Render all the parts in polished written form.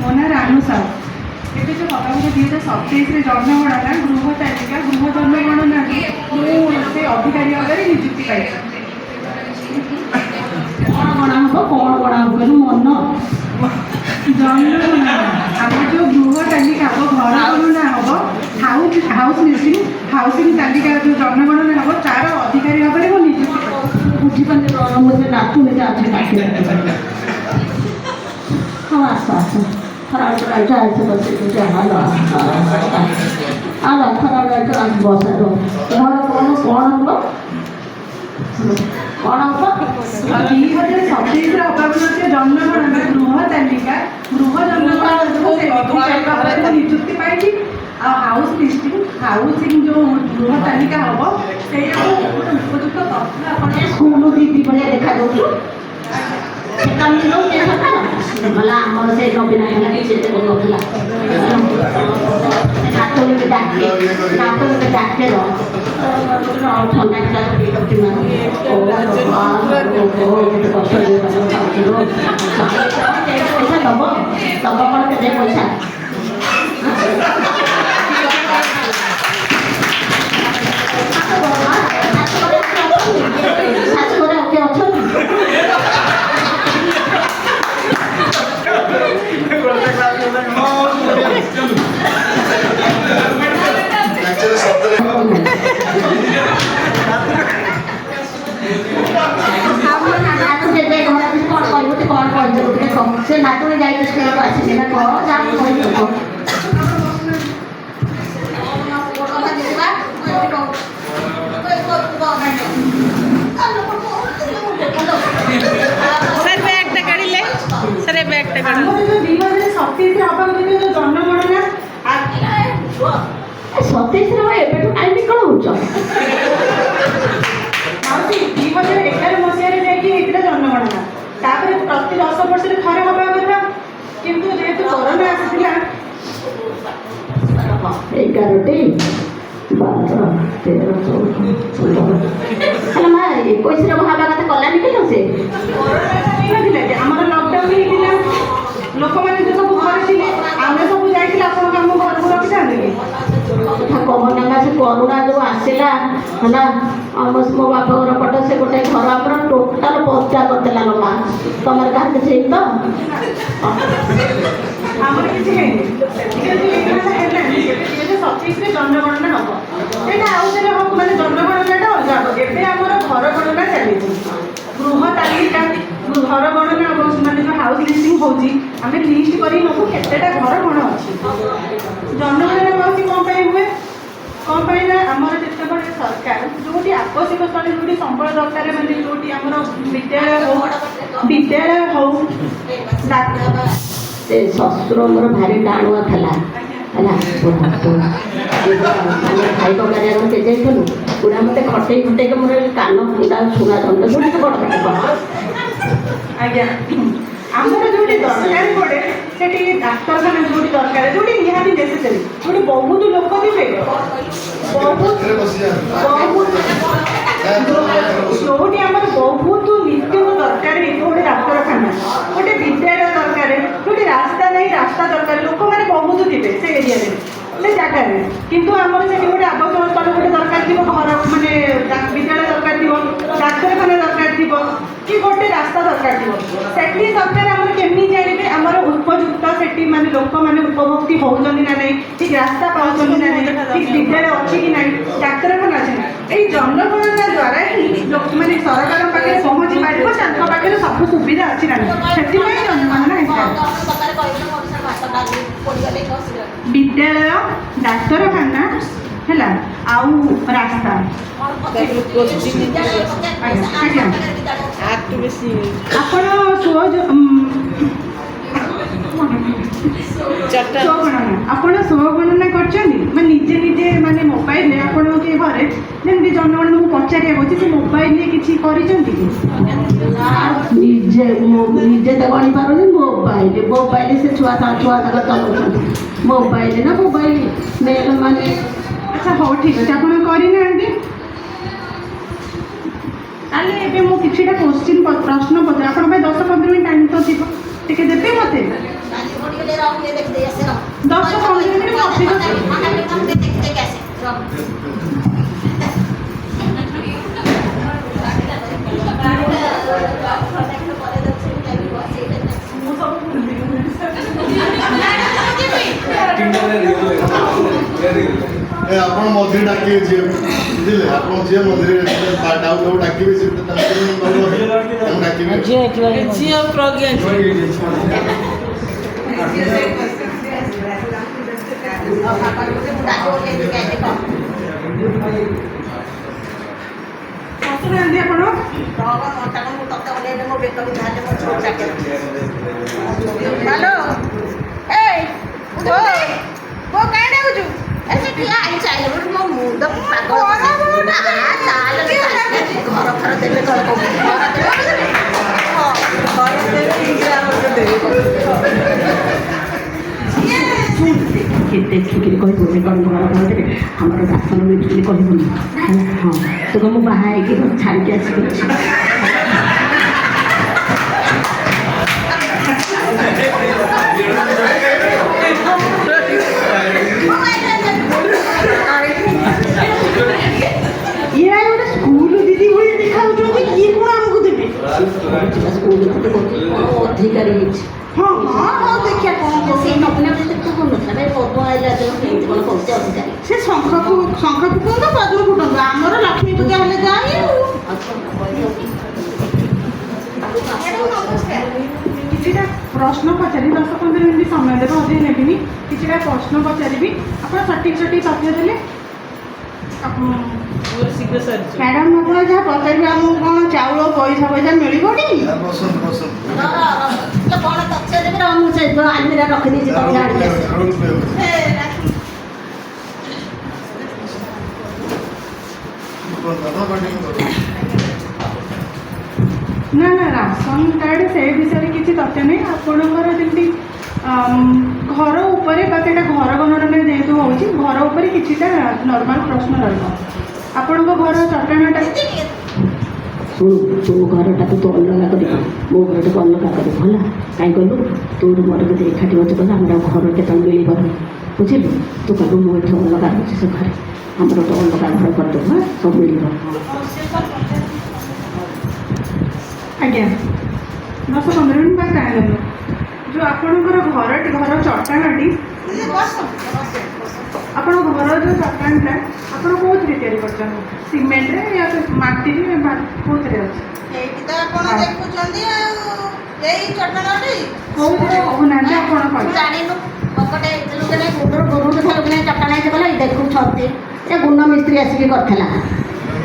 ମୋ ନାଁ ରାନୁ ସାହୁ। ଏବେ ଯେଉଁ କଟକରେ 2027 ଜନଗଣନା ଗୃହ ତାଲିକା ଗୃହ ଜନଗଣନାରେ ମୁଁ ସେ ଅଧିକାରୀ ଭାବରେ ନିଯୁକ୍ତି ପାଇଛି। କ'ଣ ଗଣା ହେବ କ'ଣ ଗଣା ହେବ କହିଲେ ମନ ଜନଗଣନା ଆମର ଯେଉଁ ଗୃହ ତାଲିକା ହେବ ଘର ଗଣନା ହେବ ହାଉସ୍ ଲିଷ୍ଟିଂ ହାଉସିଂ ତାଲିକା ଯେଉଁ ଜନଗଣନା ହେବ ତାର ଅଧିକାରୀ ଭାବରେ ମୁଁ ନିଯୁକ୍ତି ପାଇଛି। ବୁଝିପାରିଲେ ମୋତେ ନାଚୁନି ଅଛି କାଟିବା ହଁ ଆସ ଆସ ଖରାବେଳେ ଆସ ବସିକି ହାଲୋ ହାଲୋ ଖରାବେଳେ ଆସ ବସ ଘର କ'ଣ ହେବ କ'ଣ ହେବ 2027 ହେବାକୁ ଯାଉଛି ଜନଗଣନା ଗୃହ ତାଲିକା ଗୃହ ଜନଗଣନା ନିଯୁକ୍ତି ପାଇଛି। ଆଉ ହାଉସ୍ ଲିଷ୍ଟିଂ ହାଉସିଂ ଯେଉଁ ଗୃହ ତାଲିକା ହେବ ସେଇଆକୁ ଉପଯୁକ୍ତ ତଥ୍ୟ ଆପଣ ସ୍କୁଲ ଦିଦି ଭଳିଆ ଦେଖାଯାଉଛୁ ଗଲା ଆମର ସେଇ ନବୀନ କିଛି କରୁନଥିଲା ନାଟକ ଡାକେ ଥଣ୍ଡା ପଇସା ଦବ କ'ଣ କେତେ ପଇସା ଶାଶୁଘରେ କିଏ ଅଛନ୍ତି ସେ ନାଚୁଣି ଯାଇକି ସ୍କୁଲକୁ ଆସିଲେ ନା କ'ଣ ଯାହା କହିବ ସାର୍ ବ୍ୟାଗ୍ଟା କାଢ଼ିଲେ ସାର୍ ଏ ବ୍ୟାଗ୍ଟା କାଢ଼ିଲେ ଆମର ଯେଉଁ 2027 ହେବାକୁ ଯେଉଁ ଜନଗଣନା 27 ଏବେଠୁ କାହିଁକି କ'ଣ ହେଉଛ 2011 ମସିହାରେ ଯାଇକି ହେଇଥିଲା ଜନଗଣନା ତାପରେ ପ୍ରତି 10 ବର୍ଷରେ ଥରେ ହେବା କଥା କିନ୍ତୁ ଯେହେତୁ କରୋନା ଆସିଥିଲା 11ଟି 12 13 14 ହେଲେ ମା 21ରେ ହେବା କଥା କଲାନି କିଲୋ ସେ ହେଇନଥିଲା ଯେ ଆମର ଲକଡାଉନ ହେଇଥିଲା ଲୋକମାନେ ଯେ ସବୁ ଘରେ ଥିଲେ ଆମେ ସବୁ ଯାଇଥିଲେ ଆପଣଙ୍କୁ ଆମ ଘରକୁ ରଖିଥାନ୍ତେ କି କଥା କହନା ସେ କରୋନା ଯେଉଁ ଆସିଲା ହେଲା ଆମ ମୋ ବାପା ଘର ପଟ ସେ ଗୋଟେ ଘର ଆମର ଟୋଟାଲ ପଚା କରିଦେଲା ଲୋ ମା ତମର କାହାର କିଛି ହେଇନି ତ ଆମର କିଛି ହେଇନି ହେଲାନି 2027ରେ ଜନଗଣନା ହେବ ସେଇଟା ଆଉ ଥରେ ହେବ ମାନେ ଜନଗଣନାଟା ଅଲଗା ହେବ ଏବେ ଆମର ଘର ଗଣନା ଚାଲିଛି ଗୃହ ତାଲିକା ଘର ଗଣନା ହେବ ମାନେ ଯେଉଁ ହାଉସ୍ ଲିଷ୍ଟିଂ ହେଉଛି ଆମେ ଲିଷ୍ଟ କରି ନେବୁ କେତେଟା ଘର କ'ଣ ଅଛି ଜନଗଣନା ହେଉଛି କ'ଣ ପାଇଁ ହୁଏ କ'ଣ ପାଇଁ ନା ଆମର ଯେତେବେଳେ ସରକାର ଯେଉଁଠି ଆବଶ୍ୟକ ସ୍ଥଳେ ଯେଉଁଠି ସମ୍ବଳ ଦରକାର ମାନେ ଯେଉଁଠି ଆମର ବିଦ୍ୟାଳୟ ହଉ ସେ ଶ୍ୱଶୁର ମୋର ଭାରି ଟାଣୁଆ ଥିଲା ହେଲା ଖାଇବା କରିବାକୁ କେ ଯାଇଥିଲୁ ପୁରା ମୋତେ ଖଟେଇକି ମୋର କାନ ପୁରା ଶୁଣା ଯାଉଥିଲା ଯୋଉଠି ବଡ଼ ଆଜ୍ଞା ଆମର ଯେଉଁଠି ଦରକାର ପଡ଼େ ସେଠି ଡାକ୍ତରଖାନା ଯେଉଁଠି ଦରକାର ଯେଉଁଠି ନିହାତି ନେସେସରି ଯେଉଁଠି ବହୁତ ଲୋକ ଥିବେ ଯେଉଁଠି ଆମର ବହୁତ ନିତ୍ୟକୁ ଦରକାର ହେଇଥିବ ଗୋଟେ ଡାକ୍ତରଖାନା ଗୋଟେ ବିଦ୍ୟାଳୟ ଦରକାର ଯେଉଁଠି ରାସ୍ତା ନାହିଁ ରାସ୍ତା ଦରକାର ଲୋକମାନେ ବହୁତ ଥିବେ ସେ ଏରିଆରେ ସେ ଜାଗାରେ କିନ୍ତୁ ଆମର ସେଠି ଗୋଟେ ଆବଶ୍ୟକ ସ୍ଥଳ ଗୋଟେ ଦରକାର ଥିବ ଘର ମାନେ ବିଦ୍ୟାଳୟ ଦରକାର ଥିବ ଡାକ୍ତରଖାନା ଦରକାର ଥିବ କି ଗୋଟେ ରାସ୍ତା ଦରକାର ଥିବ ସେଠି ସରକାର ଆମର କେମିତି ଜାଣିବେ ଆମର ଉପଯୁକ୍ତ ସେଠି ମାନେ ଲୋକମାନେ ଉପଭୋକ୍ତି ହେଉଛନ୍ତି ନା ନାହିଁ ଠିକ୍ ରାସ୍ତା ପାଉଛନ୍ତି ନା ନାହିଁ ଠିକ୍ ବିଦ୍ୟାଳୟ ଅଛି କି ନାହିଁ ଡାକ୍ତରଖାନା ଅଛି ନା ଏଇ ଜନଗଣନା ଦ୍ୱାରା ହିଁ ଲୋକମାନେ ସରକାରଙ୍କ ପାଖରେ ପହଞ୍ଚି ପାରିବ ତାଙ୍କ ପାଖରେ ସବୁ ସୁବିଧା ଅଛି ନା ନାହିଁ ସେଥିପାଇଁ ଜନଗଣନା ହେଇଥାଏ ବିଦ୍ୟାଳୟ ଡାକ୍ତରଖାନା ହେଲା ଆଉ ରାସ୍ତା ଆଜ୍ଞା ଆପଣ ସ୍ୱଗଣନା ଆପଣ ସ୍ୱଗଣନା କରିଛନ୍ତି ମାନେ ନିଜେ ନିଜେ ମାନେ ମୋବାଇଲରେ ଆପଣଙ୍କ ଘରେ ଯେମିତି ଜନଗଣନାକୁ ପଚାରିବାକୁ ଅଛି ସେ ମୋବାଇଲରେ କିଛି କରିଛନ୍ତି କି? ନିଜେ ନିଜେ ତ ଗଣିପାରୁନି ମୋବାଇଲ ସେ ଛୁଆ ତାଙ୍କ ଚଲାଉଛନ୍ତି ମୋବାଇଲ ନା ମୋବାଇଲ ମେଲ ମାନେ। ଆଚ୍ଛା ହଉ ଠିକ୍ ଅଛି, ଆପଣ କରିନାହାନ୍ତି ତାହେଲେ ଏବେ ମୁଁ କିଛିଟା ପ୍ରଶ୍ନ ପଚାର ଆପଣଙ୍କ ପାଇଁ 10-15 ମିନିଟ୍ ଟାଇମ୍ ତ ଥିବ, ଟିକେ ଦେବେ ମୋତେ? 10-15 ମିନିଟ୍ ଅଧିକ ଆପଣ ମଝିରେ ଡାକିବେ ଝିଅ ବୁଝିଲେ, ଆପଣ ଝିଅ ମଝିରେ ଡାଉଟ୍ ଡାକିବେ ସେ ଡାକିବେ ଝିଅ ପ୍ରଜ୍ଞା ଆସୁନାହାନ୍ତି ଆପଣ? ହ୍ୟାଲୋ ଏଇ ଓ ମୋ କାଇଁ ଡାକୁଛୁ? ମୋ ମୁଣ୍ଡ ଘର ଫର ଦେବେ ଦେଖିକିରି କହିବୁନି କ'ଣ ଘର ଘର ଦେବେ ଆମର ରାସନ ମିଳୁଛି କହିବୁନି ହେଲା। ହଁ ତୁ ମୁଁ ବାହା ହେଇକି ଛାଡ଼ିକି ଆସିବି। ଇଏ ଗୋଟେ ସ୍କୁଲ ଦିଦି ଭଳି ଦେଖାଉଛନ୍ତି, ଇଏ କ'ଣ ଆମକୁ ଦେବେ? ଅଧିକାରୀ ହେଇଛି। ହଁ ହଁ ହଉ ଦେଖିବା କ'ଣ ସେ ନବୀନ କହୁନଥିଲା ପର୍ବ ଆଇଲା କେମିତି କ'ଣ କହୁଛି ଅଧିକାରୀ। ସେ ଶଙ୍ଖ ଫୁକନ୍ତୁ ପଦ୍ମ ଫୁଟନ୍ତୁ, ଆମର ଲକ୍ଷ୍ମୀ ପୂଜା ହେଲେ ଯାଇ କିଛିଟା ପ୍ରଶ୍ନ ପଚାରି 10-15 ମିନିଟ୍ ସମୟ ଦେବେ, ଅଧିକ ନେବିନି। କିଛିଟା ପ୍ରଶ୍ନ ପଚାରିବି, ଆପଣ ସଠିକ୍ ତଥ୍ୟ ଦେଲେ ମ୍ୟାଡ଼ାମ୍ ଆପଣ ଯାହା ପଚାରିବେ ଆମକୁ କ'ଣ ଚାଉଳ ପଇସା ମିଳିବ ଟି? ପସନ୍ଦ କ'ଣ ତଥ୍ୟ ଦେବେ ମୁଁ ସେ ଆଲମିରା ରଖିଦେଇଛି ତମେ ଜାଣିକି ନା ରାସନ କାର୍ଡ଼ ସେ ବିଷୟରେ କିଛି ତଥ୍ୟ ନାହିଁ। ଆପଣଙ୍କର ଯେମିତି ଘର ଉପରେ ବା ସେଇଟା ଘର ଗଣନା ଯେହେତୁ ହେଉଛି ଘର ଉପରେ କିଛିଟା ନର୍ମାଲ ପ୍ରଶ୍ନ ରହିବ। ଆପଣଙ୍କ ଘର ଚଟାଣଟା ଶୁଣୁ ତୋ ଘରଟାକୁ ତୁ ଅଲଗା କରିବୁ, ମୋ ଘରଟାକୁ ଅଲଗା କରିବୁ ହେଲା। କାହିଁ କହିଲୁ ତୋର ମୋର ଯଦି ଏକାଠି ଅଛି କଲେ ଆମର ଘର କେତେବେଳେ ମିଳିବନି ବୁଝିଲୁ। ତୁ କହିବୁ ମୁଁ ଏଠି ଅଲଗା ରହୁଛି ସେ ଘରେ ଆମର ଗୋଟେ ଅଲଗା ଘର କରିଦେବୁ ହଁ ସବୁ ମିଳିବ। ଆଜ୍ଞା 10-15 ମିନିଟ୍ ବା ଟାଇମ୍ ଦେବ। ଯେଉଁ ଆପଣଙ୍କର ଘର ଚଟାଣଟି ଆପଣଙ୍କ ଘର ଯେଉଁ ଚଟାଣଟା ଆପଣ କେଉଁଥିରେ ତିଆରି କରିଛନ୍ତି? ସିମେଣ୍ଟରେ ୟା ମାଟିରେ କେଉଁଥିରେ ଅଛି? ଏଇଠି ତ ଆପଣ ଦେଖୁଛନ୍ତି ଆଉ ଏଇ ଚଟାଣଟି କେଉଁଥିରେ କହୁନାହାନ୍ତି ଆପଣ କହିବେ? ଜାଣିନୁ ପକଟେ ଗୁରୁଠୁ ଥରେ ଚଟାଣ ହେଇଛି ଗଲା ଦେଖୁଛନ୍ତି ସେ ଗୁଣ୍ଡ ମିସ୍ତ୍ରୀ ଆସିକି କରିଥିଲା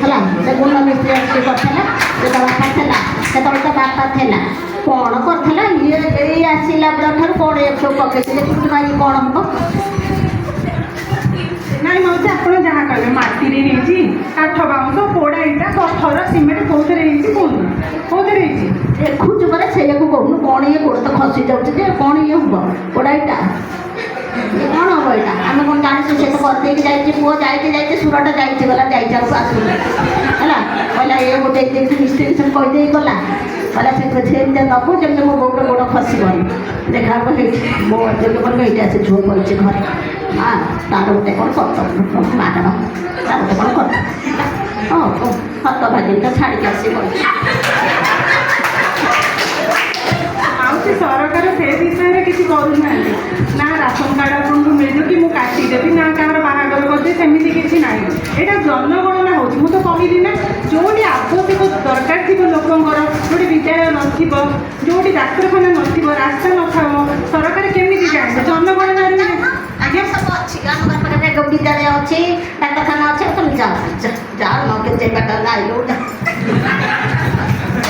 ହେଲା। ସେ ଗୁଣ୍ଡ ମିସ୍ତ୍ରୀ ଆସିକି କରିଥିଲା ଯେତେବେଳେ ବାପା ଥିଲା ସେତେବେଳେ ତ ବାପା ଥିଲା କ'ଣ କରିଥିଲା ଇଏ ଏଇ ଆସିଲା ଠାରୁ କ'ଣ ସବୁ ପକେଇଥିଲେ ଚୁଟି ମାରି କ'ଣ ହେବ? ନାଇଁ ମାଉସୀ ଆପଣ ଯାହା କହିବେ ମାଟିରେ ହେଇଛି, କାଠ ବାଉଁଶ ପୋଡ଼ା ଇଟା ପଥର ସିମେଣ୍ଟ କେଉଁଥିରେ ହେଇଛି କୁହନ୍ତୁ, କେଉଁଥିରେ ହେଇଛି? ଦେଖୁଛୁ ପରା ସେଇଆକୁ କହୁନୁ କ'ଣ ଇଏ ଗୋଡ଼ ତ ଖସି ଯାଉଛି ଯେ କ'ଣ ଇଏ ହେବ ପୋଡ଼ା ଇଟା କ'ଣ ହେବ ଏଇଟା? ଆମେ କ'ଣ ଜାଣିଛୁ? ସେ ତ କରିଦେଇକି ଯାଇଛି ପୁଅ ଯାଇଛି ସୁରଟ ଯାଇଛି ଗଲା ଯାଇଛି ଆଉ ଆସୁନି ହେଲା। କହିଲା ଏ ଗୋଟେ ଯେମିତି ମିସ୍ତ୍ରୀ ସେ କହିଦେଇ ଗଲା କହିଲା ସେ ସେମିତି ନେବୁ ଯେମିତି ମୋ ବୋଉର ଗୋଡ଼ ଖସିବନି। ଦେଖା ହେବ ହେଇଛି ମୋ ଯୋଗ୍ୟ କରିବ ଏଇଠି ଆସି ଝୁଅ କରିଛି ଘରେ ହଁ ତାର ଗୋଟେ କ'ଣ କର୍ତ୍ତବ୍ୟ ମାଗଣ ତାର ଗୋଟେ କ'ଣ କର୍ତ୍ତବ୍ୟ ହଁ ଖତ ଭାଜିଟା ଛାଡ଼ିକି ଆସି କରିଛି। ମାଉସୀ ସରକାର ସେ ବିଷୟରେ କିଛି କରୁନାହାନ୍ତି, ନା ରାସନ କାର୍ଡ଼ ଆପଣଙ୍କୁ ମିଳିବ କି ମୁଁ କାଟିଦେବି ନା କାହାର ବାହାଘର କରିଦେବି, ସେମିତି କିଛି ନାହିଁ। ଏଇଟା ଜନଗଣନା ହେଉଛି। ମୁଁ ତ କହିଲି ନା ଯେଉଁଠି ଆବଶ୍ୟକ ଦରକାର ଥିବ ଲୋକଙ୍କର, ଯେଉଁଠି ବିଦ୍ୟାଳୟ ନଥିବ, ଯେଉଁଠି ଡାକ୍ତରଖାନା ନଥିବ, ରାସ୍ତା ନଥିବ, ସରକାର କେମିତି ଜାଣିବେ? ଜନଗଣନାରେ ଆଜ୍ଞା ସବୁ ଅଛି ଆମ ପାଖରେ ବିଦ୍ୟାଳୟ ଅଛି ଡାକ୍ତରଖାନା ଅଛି ତମେ ଯାଅ ନ କେତେ ବାଟ ଗାଇଲୁ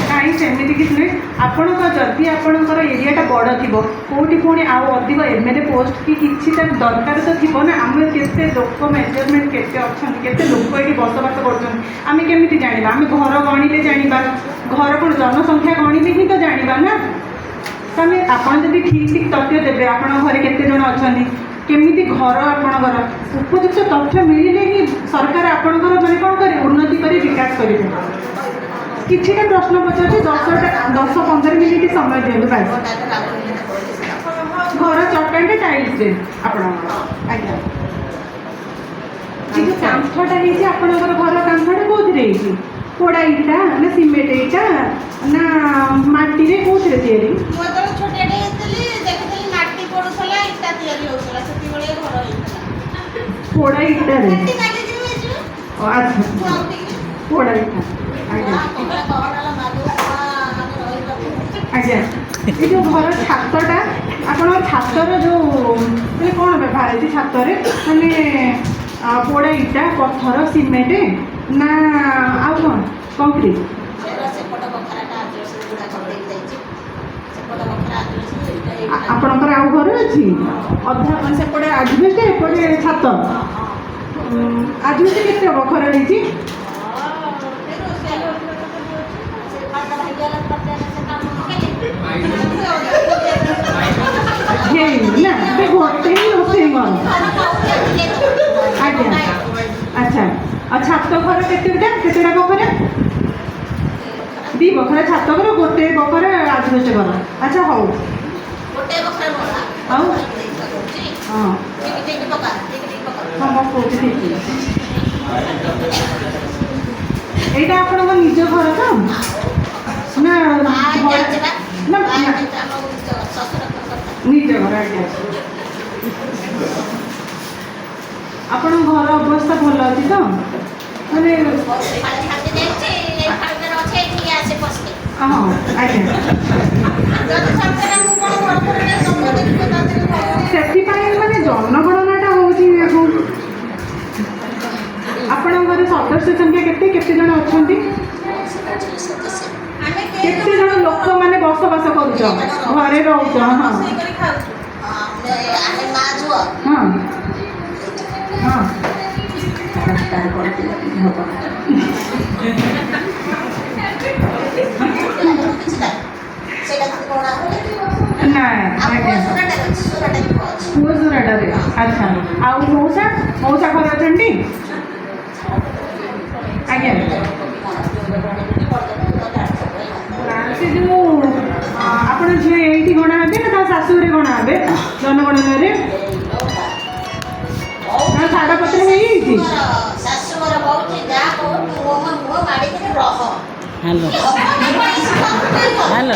କାହିଁ ସେମିତି କିଛି ନାହିଁ। ଆପଣଙ୍କ ଯଦି ଆପଣଙ୍କର ଏରିଆଟା ବଡ଼ ଥିବ କେଉଁଠି ପୁଣି ଆଉ ଅଧିକ MLA ପୋଷ୍ଟ କି କିଛିଟା ଦରକାର ତ ଥିବ ନା। ଆମେ କେତେ ଲୋକ ମେଜରମେଣ୍ଟ କେତେ ଅଛନ୍ତି, କେତେ ଲୋକ ଏଠି ବସବାସ କରୁଛନ୍ତି ଆମେ କେମିତି ଜାଣିବା? ଆମେ ଘର ଗଣିଲେ ଜାଣିବା, ଘର କ'ଣ ଜନସଂଖ୍ୟା ଗଣିଲେ ହିଁ ତ ଜାଣିବା ନା। ତାହେଲେ ଆପଣ ଯଦି ଠିକ୍ ତଥ୍ୟ ଦେବେ ଆପଣଙ୍କ ଘରେ କେତେ ଜଣ ଅଛନ୍ତି, କେମିତି ଘର ଆପଣଙ୍କର, ଉପଯୁକ୍ତ ତଥ୍ୟ ମିଳିଲେ ହିଁ ସରକାର ଆପଣଙ୍କର ମାନେ କ'ଣ କରିବେ, ଉନ୍ନତି କରି ବିକାଶ କରିବେ। କିଛିଟା ପ୍ରଶ୍ନ ପଚାରୁଛି, 10-15 ମିନିଟ୍ ସମୟ ଦିଅନ୍ତୁ ବାସ୍। ଘର ଚଟାଣଟା ଟାଇଲ୍ସରେ ଆପଣଙ୍କର, ଆଜ୍ଞା। ଏ ଯେଉଁ କାନ୍ଥଟା ହେଇଛି ଆପଣଙ୍କର ଘର କାନ୍ଥଟା କେଉଁଥିରେ ହେଇଛି? ପୋଡ଼ା ଇଟା ନା ସିମେଣ୍ଟ ଇଟା ନା ମାଟିରେ କେଉଁଥିରେ ତିଆରି? ମୁଁ ଯେତେବେଳେ ଛୋଟିଆଟେ ହେଇଥିଲି ଦେଖିଥିଲି ମାଟି ପଡୁଥିଲା, ଇଟା ତିଆରି ହଉଥିଲା, ସେତିବେଳେ ଘର ହେଇଥିଲା। ପୋଡ଼ା ଇଟାରେ? ମାଟି କାଟିକି ହେଇଯିବ। ଆଚ୍ଛା, ପୋଡ଼ା ଇଟା, ଆଜ୍ଞା ଆଜ୍ଞା। ଏ ଯେଉଁ ଘର ଛାତଟା ଆପଣଙ୍କ ଛାତର ଯେଉଁ ମାନେ କ'ଣ ବ୍ୟବହାର ହେଇଛି ଛାତରେ, ମାନେ ପୋଡ଼ା ଇଟା, ପଥର, ସିମେଣ୍ଟ ନା ଆଉ କ'ଣ କଂକ୍ରିଟ୍? ଆପଣଙ୍କର ଆଉ ଘର ଅଛି ଅଧା, ମାନେ ସେପଟେ ଆଜବେଷ୍ଟ ଏପଟେ ଛାତ। ଆଜବେଷ୍ଟ କେତେ ହେବ ଖରା ହେଇଛି? ହେଇନି ନା, ସେ ଗୋଟେ ହିଁ ରୋଷେଇ ଘର। ଆଜ୍ଞା, ଆଚ୍ଛା। ଆଉ ଛାତ ଘର କେତେଟା ବଖରା? 2 ବଖରା ଛାତ ଘର, 1 ବଖରା ଆଜବେଷ୍ଟ ଘର। ଆଚ୍ଛା, ହଉ। ଆଉ ହଁ ହଁ କହୁଛି ଠିକ୍। ଏଇଟା ଆପଣଙ୍କ ନିଜ ଘର ତ ନା ନିଜ ଘର? ଆଜ୍ଞା। ଆପଣଙ୍କ ଘର ଅବସ୍ଥା ଭଲ ଅଛି ତ? ମାନେ ହଁ, ଆଜ୍ଞା। ସେଥିପାଇଁ ମାନେ ଜନଗଣନାଟା ହେଉଛି এখন। ଆପଣଙ୍କ ଘରେ ସଦସ୍ୟ ସଂଖ୍ୟା କେତେ ଜଣ ଅଛନ୍ତି? କେତେ ଜଣ ଲୋକମାନେ ବସବାସ କରୁଛ, ଘରେ ରହୁଛ? ହଁ ହଁ ହଁ। ନା, ଆଜ୍ଞା। ପୁଅ ସୁରାଟରେ? ଆଚ୍ଛା। ଆଉ ମଉସା ଘରେ ଅଛନ୍ତି? ଆଜ୍ଞା। ସେ ଯେଉଁ ଆପଣ ଝିଅ ଏଇଠି ଗଣା ହେବେ ନା ତା ଶାଶୁଘରେ ଗଣା ହେବେ ଜନଗଣନାରେ? ନା ଛାଡ଼ପତ୍ର ହେଇଯାଇଛି? Hello hello.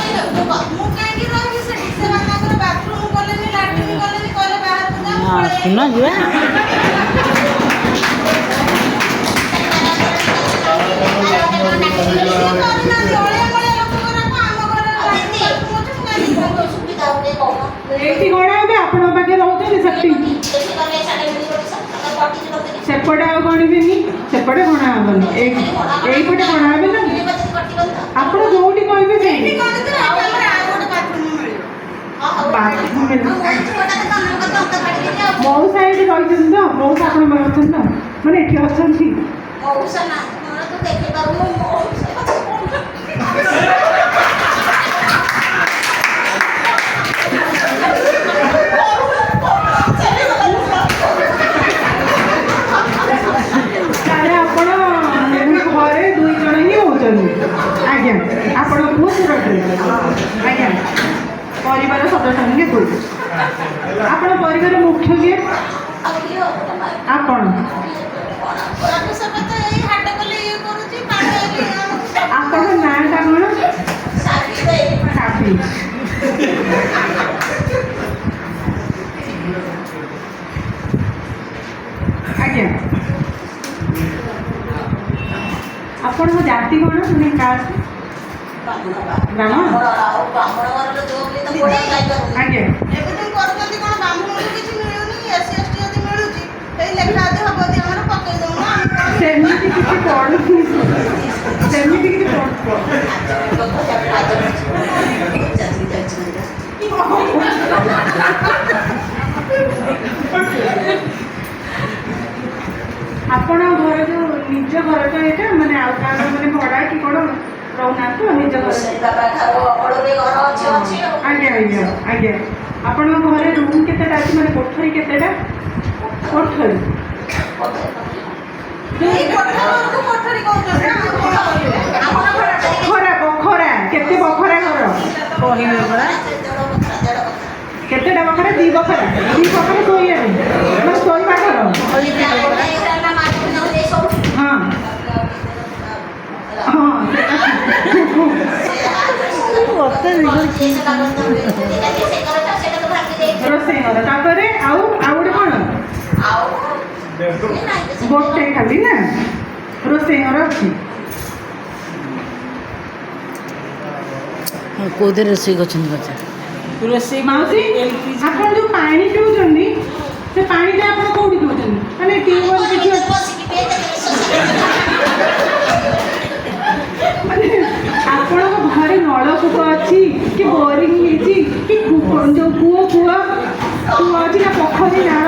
ହଁ, ଶୁଣ ଯିବା। ଏଇଠି ଗଣା ହେବେ, ଆପଣଙ୍କ ପାଖରେ ରହୁଛନ୍ତି ସେଠି? ସେପଟେ ଆଉ ଗଣିବେନି, ସେପଟେ ଗଣା ହେବନି, ଏଇପଟେ ଗଣା ହେବେ ନା। ଆପଣ ଯୋଉଠି କହିବେ ସେଇଠି ମଉସା ଏଇଠି ରହିଛନ୍ତି ତ? ମଉସା ଆପଣ ଅଛନ୍ତି ତ, ମାନେ ଏଠି ଅଛନ୍ତି? ତାହେଲେ ଆପଣ ଘରେ 2 ଜଣ ହିଁ ରହୁଛନ୍ତି? ଆଜ୍ଞା। ଆପଣଙ୍କ ପୁଅ ସୁରଟରେ? ଆଜ୍ଞା। ପରିବାର ସଦସ୍ୟ ସଂଖ୍ୟା 2। ଆପଣ ପରିବାର ମୁଖ୍ୟ କିଏ? ଆପଣ? ଆପଣଙ୍କ ନାଁଟା କ'ଣ? ସାବି। ଆଜ୍ଞା। ଆପଣଙ୍କ ଜାତି କ'ଣ, ମାନେ କାଷ୍ଟ? ବ୍ରାହ୍ମଣ? ଆଜ୍ଞା। ସେମିତି କିଛି ପଡ଼ୁନି। ସେମିତି କିଛି ପଡୁଥିବ। ଆପଣ ଘର ଯୋଉ ନିଜ ଘର ତ ଏଇଟା ମାନେ ଆଉ କାହାର ମାନେ ଭଡା କି କଣ ରହୁନାହାନ୍ତି ତ ନିଜ ଘର? ଆଜ୍ଞା ଆଜ୍ଞା ଆଜ୍ଞା। ଆପଣଙ୍କ ଘରେ ରୁମ୍ କେତେଟା ଅଛି ମାନେ କୋଠରୀ କେତେଟା? କୋଠରୀ ବଖରା କେତେ ବଖରା ଘର? କହିବେ ପରା କେତେଟା ବଖରା? 2 ବଖରା। 2 ବଖରା ଶୋଇବା ମାନେ ଶୋଇବା ଘର। ହଁ ହଁ ମତେ ରୋଷେଇ ଘର। ତାପରେ ଆଉ ଗୋଟେ କଣ? ଗୋଟେ ଖାଲି ନା ରୋଷେଇ ଘର ଅଛି। କୋଉଥିରେ ରୋଷେଇ କରୁଛନ୍ତି କଥା? ରୋଷେଇ ମାଉସୀ ଆପଣ ଯୋଉ ପାଣି ପିଉଛନ୍ତି ସେ ପାଣିଟା ଆପଣ କୋଉଠି ପିଉଛନ୍ତି? ମାନେ ଟ୍ୟୁବୱେଲ୍ କିଛି ଅଛି? ମାନେ ଆପଣଙ୍କ ଘରେ ନଳକୂପ ଅଛି କି ବୋରିଂ ହେଇଛି କି ଯୋଉ କୂଅ ଅଛି ନା ପୋଖରୀ ନାଳ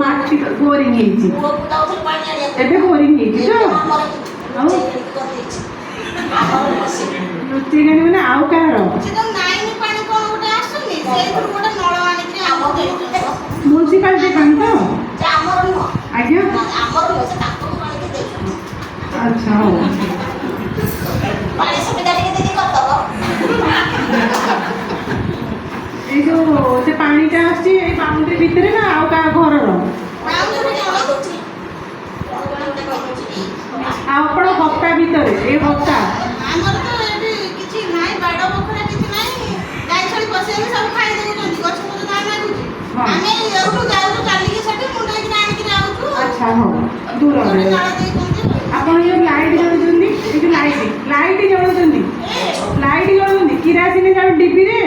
ମାଟି ବୋରିଂ ହେଇଛି? ଏବେ ବୋରିଂ ହେଇଛି ତ? ଆଉ ରୋଷେଇ ଗାଡ଼ି ମାନେ ଆଉ କାହାର? ମ୍ୟୁନିସିପାଲିଟି ପାଣି ତ? ଆଜ୍ଞା ଆଚ୍ଛା ହଉ। ଏଇ ଯୋଉ ସେ ପାଣିଟା ଆସୁଛି ଏଇ ବାଉଣ୍ଡ୍ରି ଭିତରେ ନା ଆଉ କାହା ଘରର? ଆଉ ଆପଣ ବକ୍ତା ଭିତରେ ଏଇ ବକ୍ତା ଆମର ତ ଏଠି କିଛି ନାହିଁ, ବାଡ଼ ବଖରା କିଛି ନାହିଁ, ଗାଈ ଛେଳି ପଶିକି ସବୁ ଖାଇ ଦେଉଛନ୍ତି, ଗଛ ପଛ ଯାହା ଲାଗୁଛି। ହଁ। ଆମେ ଏଇଠୁ ଯାଉଛୁ ଚାଲିକି ସେଠି ମୁଣ୍ଡେଇକି ଆଣିକି ଯାଉଛୁ। ଆଚ୍ଛା ହଉ ଦୂରରେ। ଚାଳ ଦେଇଛନ୍ତି। ଆପଣ ଯୋଉ ଲାଇଟ୍ ଜଳୁଛନ୍ତି ଏଇ ଯୋଉ ଲାଇଟ୍ ଜଳୁଛନ୍ତି କିରାସିନି ଯାଉ ଡିବିରେ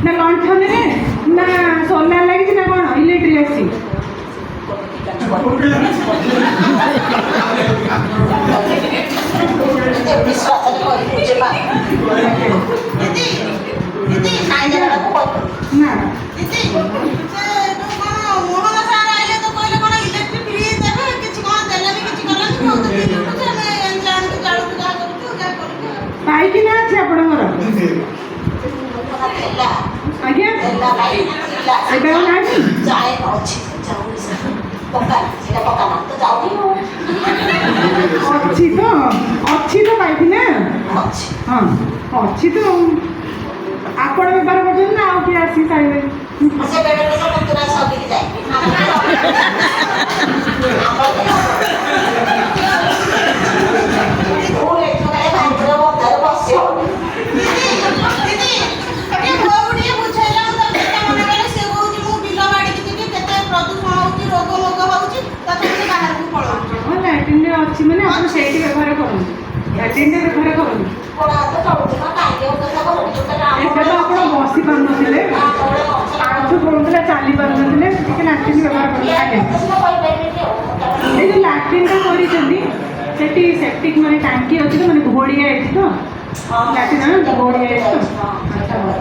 ନା ଲଣ୍ଠନରେ ନା ସୋଲାର ଲାଗିଛି ନା କଣ ଇଲେକ୍ଟ୍ରିକ୍ ଆସିଛି? ନା ଦିଦି, ସେ ଯୋଉ କଣ ମୋହନ ସାର୍ ଆଇଲେ ତ କହିଲେ କଣ ଇଲେକ୍ଟ୍ରିକ୍ ଫ୍ରି ଦେବେ, କିଛି କଣ ଦେଲେନି କିଛି କଲେନି, ବହୁତ ବିଲ୍ ଉଠୁଛି, ଆମେ ଏମିତି ଆଣିକି ଜାଳୁଛୁ ଯାହା କରୁଛୁ। ପାଇକିନା ଅଛି ଆପଣଙ୍କର? ଆଜ୍ଞା ଏବେ ଆଉ ନାହିଁ? ଅଛି ତ ପାଇକିନା? ହଁ ଅଛି ତ। ଆପଣ ବ୍ୟବହାର କରୁଛନ୍ତି ନା ଆଉ କିଏ ଆସିକି ଖାଇବେ? ଲାଟ୍ରିନ୍ରେ ଅଛି ମାନେ ଆପଣ ସେଇଠି ବ୍ୟବହାର କରନ୍ତୁ, ଲାଟ୍ରିନ୍ରେ ବ୍ୟବହାର କରନ୍ତୁ। ଏବେ ତ ଆପଣ ବସି ପାରୁନଥିଲେ, ଆଣ୍ଠୁ ପଡ଼ୁଥିଲା, ଚାଲି ପାରୁନଥିଲେ, ଟିକେ ଲାଟ୍ରିନ୍ ବ୍ୟବହାର କରନ୍ତୁ। ଆଜ୍ଞା ଏଇ ଯୋଉ ଲାଟ୍ରିନ୍ଟା କରିଛନ୍ତି ସେଠି ସେପ୍ଟିକ୍ ମାନେ ଟାଙ୍କି ଅଛି ତ, ମାନେ ଘୋଡ଼ିଆ ହେଇଛି ତ ଲାଟ୍ରିନ୍ ଘୋଡ଼ିଆ ହେଇଛି ତ? ଆଚ୍ଛା ହଉ।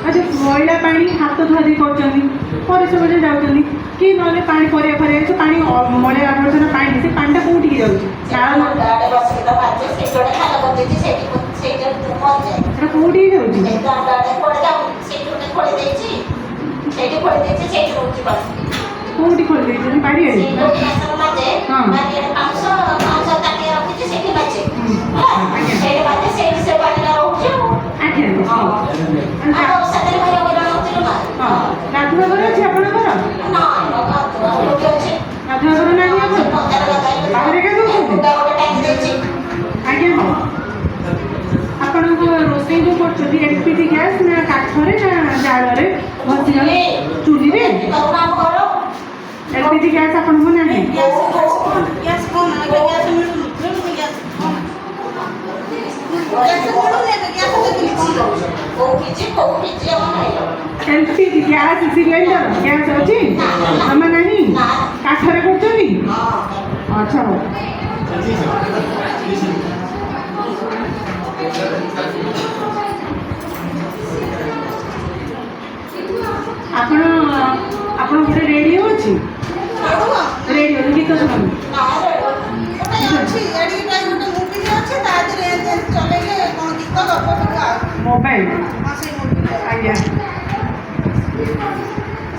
ଆଉ ଯୋଉ ମଇଳା ପାଣି ହାତ ଧୁଆଧୁଇ କରୁଛନ୍ତି, ପରିଶ୍ରମରେ ଯାଉଛନ୍ତି କି ନହେଲେ ପାଣି ପରିବା ଫରିବା ପାଣି ମଇଳା ଆବର୍ଜନା ପାଣି ସେ ପାଣିଟା କୋଉଠିକି ଯାଉଛି? ସେଟା କୋଉଠିକି ଯାଉଛି? କୋଉଠି ଖୋଲି ଦେଇଛନ୍ତି? ବାରିଆଡ଼େ? ହଁ ଆଜ୍ଞା ଗାଧୁଆ ଘର ଅଛି ଆପଣଙ୍କର? ଗାଧୁଆ ଘର ନାହିଁ ଆପଣ? ବାହାରେ ଗାଧଉଛନ୍ତି? ଆଜ୍ଞା ହଉ। ଆପଣଙ୍କ ରୋଷେଇ ଯୋଉ କରୁଛନ୍ତି LPG ଗ୍ୟାସ୍ ନା କାଠରେ ନା ଜାଳରେ ଘଷି ଚୁଲିରେ? LPG ଗ୍ୟାସ୍ ଆପଣଙ୍କ ନାହିଁ? ଗ୍ୟାସ୍ କଣ? ଗ୍ୟାସ୍ ମିଳୁନି, ଗ୍ୟାସ୍ ଗ୍ୟାସ୍ ମିଳୁନି ଏବେ ଗ୍ୟାସ୍ ଦେବିନି ଏଲ୍ପିଜି ଗ୍ୟାସ୍ ସିଲିଣ୍ଡର ଗ୍ୟାସ୍ ଅଛି ତମେ ନାହିଁ କାଠରେ କରୁଛନ୍ତି ଆଚ୍ଛା ହଉ ଆପଣ ଆପଣ ଗୋଟେ ରେଡ଼ିଓ ଅଛି ରେଡ଼ିଓ ଗୀତ ଶୁଣନ୍ତୁ ଗୋଟେ ଅଛି ଏଡିକି ଟାଇମ୍ ଗୋଟେ ମୁଭି ଅଛି ତା ଦେହରେ ଏମିତି ଚଲେଇଲେ କ'ଣ ଗୀତ ଗପ ଫପ ମୋବାଇଲ ହଁ ସେଇ ମୁଭି ଆଜ୍ଞା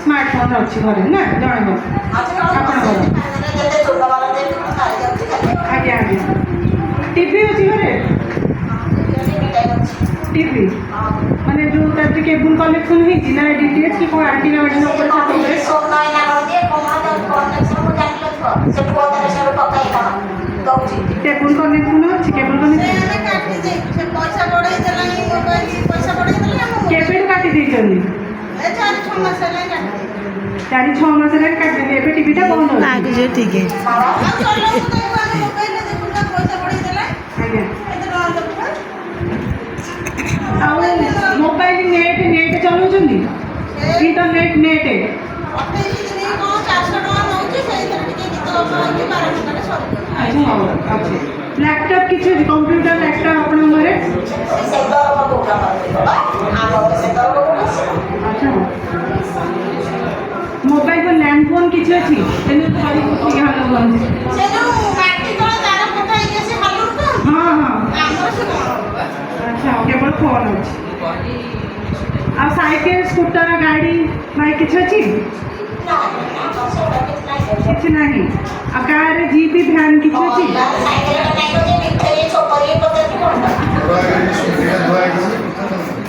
ସ୍ମାର୍ଟଫୋନ୍ ଅଛି ଘରେ ନା ଜଣଙ୍କର ଆପଣଙ୍କର ଆଜ୍ଞା ଆଜ୍ଞା ଟିଭି ଅଛି ଘରେ ଟିଭି ମାନେ ଯେଉଁ ତାର କେବୁଲ କନେକ୍ସନ୍ ହେଇଛି ନା DTH କି କ'ଣ ଆଣ୍ଟିନା ବାଣ୍ଟିନା ଉପରେ ଛାତ ଉପରେ କେବୁଲ କନେକ୍ସନ୍ ଅଛି କେବୁଲ କନେକ୍ସନ୍ ଆମେ କାଟି ଦେଇଛୁ ସେ ପଇସା ବଢ଼େଇ ଦେଲାଣି ମୋବାଇଲ ପଇସା ବଢ଼େଇ ଦେଲାଣି ଆମ କେବେଠୁ କାଟି ଦେଇଛନ୍ତି ଏ 4-6 ମାସ ହେଲାଣି କାଟି ଦେଇଛୁ 4-6 ମାସ ହେଲାଣି କାଟି ଦେଇଛନ୍ତି ଏବେ ଟିଭିଟା ବନ୍ଦ ଅଛି ଲାଗିଛି ଟିକେ ଆଉ ଚଲାଉଛୁ ତ ଆମେ ମୋବାଇଲରେ ଦେଖୁଛୁ ପଇସା ବଢ଼େଇ ଦେଲାଣି ଆଜ୍ଞା ଏତେ ଟଙ୍କା ଦେବୁ ଆଉ ମୋବାଇଲ ନେଟ୍ ଚଲାଉଛନ୍ତି ଇଣ୍ଟରନେଟ୍ ନେଟ୍ 28 ଦିନ କ'ଣ 400 ଟଙ୍କା ନେଉଛି ସେଇଥିରେ ଟିକେ ଗୀତ ଗପ ହେଇକି 12 ଘଣ୍ଟାରେ ସରିବ ଆଚ୍ଛା ହଉ ଅଛି ଲ୍ୟାପଟପ୍ କିଛି ଅଛି କମ୍ପ୍ୟୁଟର ଲ୍ୟାପଟପ୍ ଆପଣଙ୍କ ଘରେ ଆଚ୍ଛା ହଉ ମୋବାଇଲ ଲ୍ୟାଣ୍ଡ ଫୋନ୍ କିଛି ଅଛି ତେଣୁ ଧରିକି ହାଲ କୁହନ୍ତି ସେ ଯୋଉ ମାଟି ତଳେ ତାର ପକା ହେଇକି ଆସି ହାଲୁରୁ ତ ହଁ ହଁ ଆମର ସେ କ'ଣ ଆଚ୍ଛା ହଉ କେବଳ ଫୋନ୍ ଅଛି ଆଉ ସାଇକେଲ ସ୍କୁଟର ଗାଡ଼ି ବାଇକ୍ କିଛି ଅଛି କିଛି ନାହିଁ ଆଉ କାରରେ ଜିପ୍ ଭ୍ୟାନ୍ କିଛି ଅଛି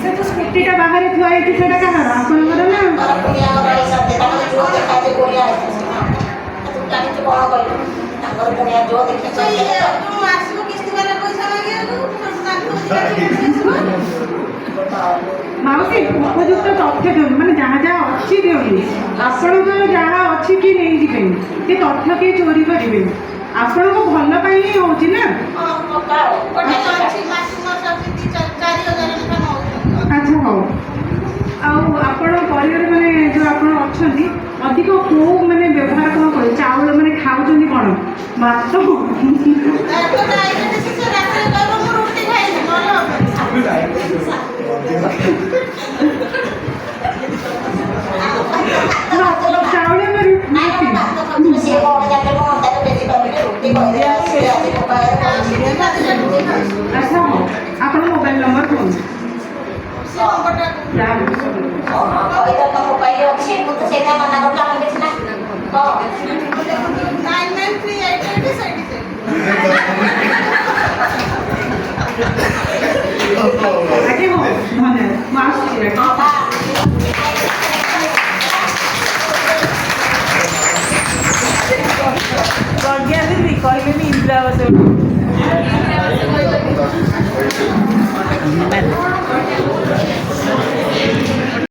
ସେ ଯୋଉ ସ୍କୁଟିଟା ବାହାରେ ଥୁଆ ହେଇଛି ସେଇଟା କାହାର ଆପଣଙ୍କର ନା ସେଇ ଯୋଉ ଆସିବ କିସ୍ତି ବାଲା ପଇସା ମାଗିବାକୁ ମାଉସୀ ଉପଯୁକ୍ତ ତଥ୍ୟ ଦିଅନ୍ତୁ ମାନେ ଯାହା ଯାହା ଅଛି ଦିଅନ୍ତୁ ଆପଣଙ୍କର ଯାହା ଅଛି କି ନେଇଯିବେନି ସେ ତଥ୍ୟ କେହି ଚୋରି କରିବେନି ଆପଣଙ୍କ ଭଲ ପାଇଁ ହିଁ ହେଉଛି ନା ଆଚ୍ଛା ହଉ ଆଉ ଆପଣ ପରିବାର ମାନେ ଯେଉଁ ଆପଣ ଅଛନ୍ତି ଅଧିକ କେଉଁ ମାନେ ବ୍ୟବହାର କ'ଣ କରିବେ ଚାଉଳ ମାନେ ଖାଉଛନ୍ତି କ'ଣ ଭାତ ଚାଉଳ ଆଚ୍ଛା ହଉ ଆପଣ ମୋବାଇଲ ନମ୍ବର କୁହନ୍ତୁ ଆଜ୍ଞା ହଉ ଧନ୍ୟବାଦ ମୁଁ ଆସୁଛି ପ୍ରଜ୍ଞା ଦିଦି କହିଲେନି ଇନ୍ଦିରା ଆବାସ Gracias.